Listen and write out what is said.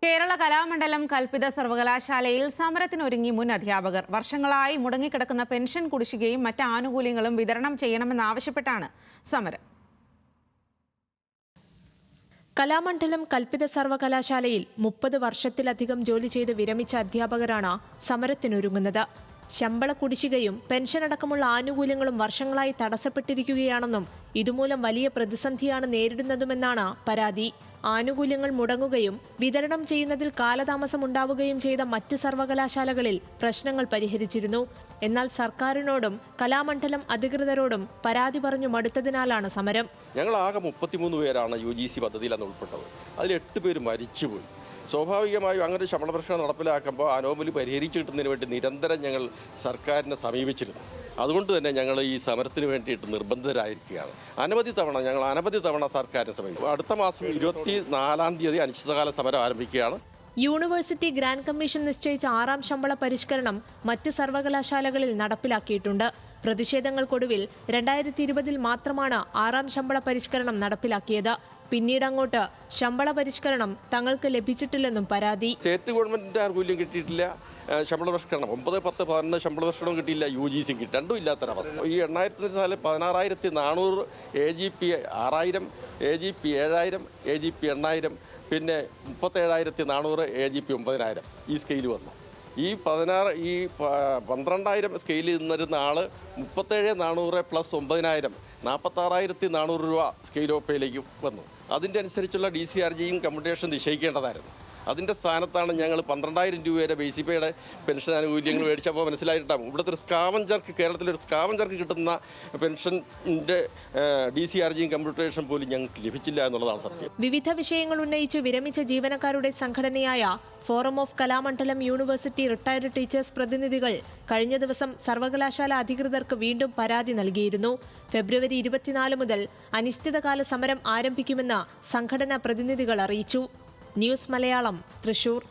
കേരള കലാമണ്ഡലം കൽപ്പിത സർവകലാശാലയിൽ സമരത്തിനൊരുങ്ങി മുൻ അധ്യാപകർ. വർഷങ്ങളായി മുടങ്ങിക്കിടക്കുന്ന പെൻഷൻ കുടിശ്ശികയും മറ്റ് ആനുകൂല്യങ്ങളും വിതരണം ചെയ്യണമെന്നാവശ്യപ്പെട്ടാണ് സമരം. കലാമണ്ഡലം കൽപ്പിത സർവകലാശാലയിൽ 30 വർഷത്തിലധികം ജോലി ചെയ്ത് വിരമിച്ച അധ്യാപകരാണ് സമരത്തിനൊരുങ്ങുന്നത്. ശമ്പള കുടിശ്ശികയും പെൻഷൻ അടക്കമുള്ള ആനുകൂല്യങ്ങളും വർഷങ്ങളായി തടസ്സപ്പെട്ടിരിക്കുകയാണെന്നും ഇതുമൂലം വലിയ പ്രതിസന്ധിയാണ് നേരിടുന്നതുമെന്നാണ് പരാതി. ആനുകൂല്യങ്ങൾ മുടങ്ങുകയും വിതരണം ചെയ്യുന്നതിൽ കാലതാമസം ഉണ്ടാവുകയും ചെയ്ത മറ്റ് സർവകലാശാലകളിൽ പ്രശ്നങ്ങൾ പരിഹരിച്ചിരുന്നു. എന്നാൽ സർക്കാരിനോടും കലാമണ്ഡലം അധികൃതരോടും പരാതി പറഞ്ഞു മടുത്തതിനാലാണ് സമരം. ഞങ്ങൾ ആകെ 33 പേരാണ് UGC പദ്ധതിയിൽ അന്ന് ഉൾപ്പെട്ടത്. അതിൽ 8 പേര് മരിച്ചുപോയി. സ്വാഭാവികമായും അങ്ങനെ ഒരു ശമ്പള പ്രശ്നം നടപ്പിലാക്കുമ്പോൾ അനോമലി പരിഹരിച്ചു കിട്ടുന്നതിന് വേണ്ടി നിരന്തരം ഞങ്ങൾ സർക്കാരിനെ സമീപിച്ചിരുന്നു. അതുകൊണ്ട് തന്നെ ഞങ്ങൾ ഈ സമരത്തിന് വേണ്ടിയിട്ട് നിർബന്ധിതരായിരിക്കുകയാണ്. ഞങ്ങൾ അനവധി തവണ സർക്കാരിനെ സമീപിക്കും. അടുത്ത മാസം 24-ാം തീയതി അനിശ്ചിതകാല സമരം ആരംഭിക്കുകയാണ്. യൂണിവേഴ്സിറ്റി ഗ്രാന്റ് കമ്മീഷൻ നിശ്ചയിച്ച 6ാം ശമ്പള പരിഷ്കരണം മറ്റ് സർവകലാശാലകളിൽ നടപ്പിലാക്കിയിട്ടുണ്ട്. പ്രതിഷേധങ്ങൾക്കൊടുവിൽ 2020-ൽ മാത്രമാണ് 6ാം ശമ്പള പരിഷ്കരണം നടപ്പിലാക്കിയത്. പിന്നീടങ്ങോട്ട് ശമ്പള പരിഷ്കരണം തങ്ങൾക്ക് ലഭിച്ചിട്ടില്ലെന്നും പരാതി. സ്റ്റേറ്റ് ഗവൺമെന്റിന്റെ ആനുകൂല്യം കിട്ടിയിട്ടില്ല. ശമ്പള പരിഷ്കരണം 9, 10, 11 ശമ്പള പരിഷ്കരണം കിട്ടിയില്ല. UGC കിട്ടി. രണ്ടും ഇല്ലാത്തൊരവസ്ഥ. ഈ 8,400 16,400 AGP 6,000, AGP 7,000, AGP 8,000, പിന്നെ 37,400 AGP 9,000 ഈ സ്കെയിൽ വന്നു. ഈ 12,000 സ്കെയിലിൽ നിന്നിരുന്ന ആൾ 37,400 പ്ലസ് 9,000 46,400 രൂപ സ്കെയിൽ ഓഫ് പേയിലേക്ക് വന്നു. അതിൻ്റെ അനുസരിച്ചുള്ള DCRGയും കമ്മ്യൂട്ടേഷൻ നിശ്ചയിക്കേണ്ടതായിരുന്നു. അതിൻ്റെ സ്ഥാനത്താണ് ഞങ്ങൾ 12,000 രൂപയുടെ ബേസിപ്പയുടെ പെൻഷൻ ആനുകൂല്യങ്ങൾ മേടിച്ചപ്പോൾ മനസ്സിലായിട്ടുണ്ടാകും. ഇവിടുത്തെ ഒരു സ്കാവഞ്ചർക്ക്, കേരളത്തിലൊരു സ്കാവഞ്ചർക്ക് കിട്ടുന്ന പെൻഷൻ്റെ DCRGയും കമ്മ്യൂട്ടേഷൻ പോലും ഞങ്ങൾക്ക് ലഭിച്ചില്ല എന്നുള്ളതാണ് സത്യം. വിവിധ വിഷയങ്ങൾ ഉന്നയിച്ച് വിരമിച്ച ജീവനക്കാരുടെ സംഘടനയായ forum of Kalamandalam university retired teachers പ്രതിനിധികൾ കഴിഞ്ഞ ദിവസം സർവകലാശാല അധികൃതർക്ക് വീണ്ടും പരാതി നൽകിയിരുന്നു. ഫെബ്രുവരി 24 മുതൽ അനിശ്ചിതകാല സമരം ആരംഭിക്കുമെന്ന് സംഘടനാ പ്രതിനിധികൾ അറിയിച്ചു. ന്യൂസ് മലയാളം, തൃശൂർ.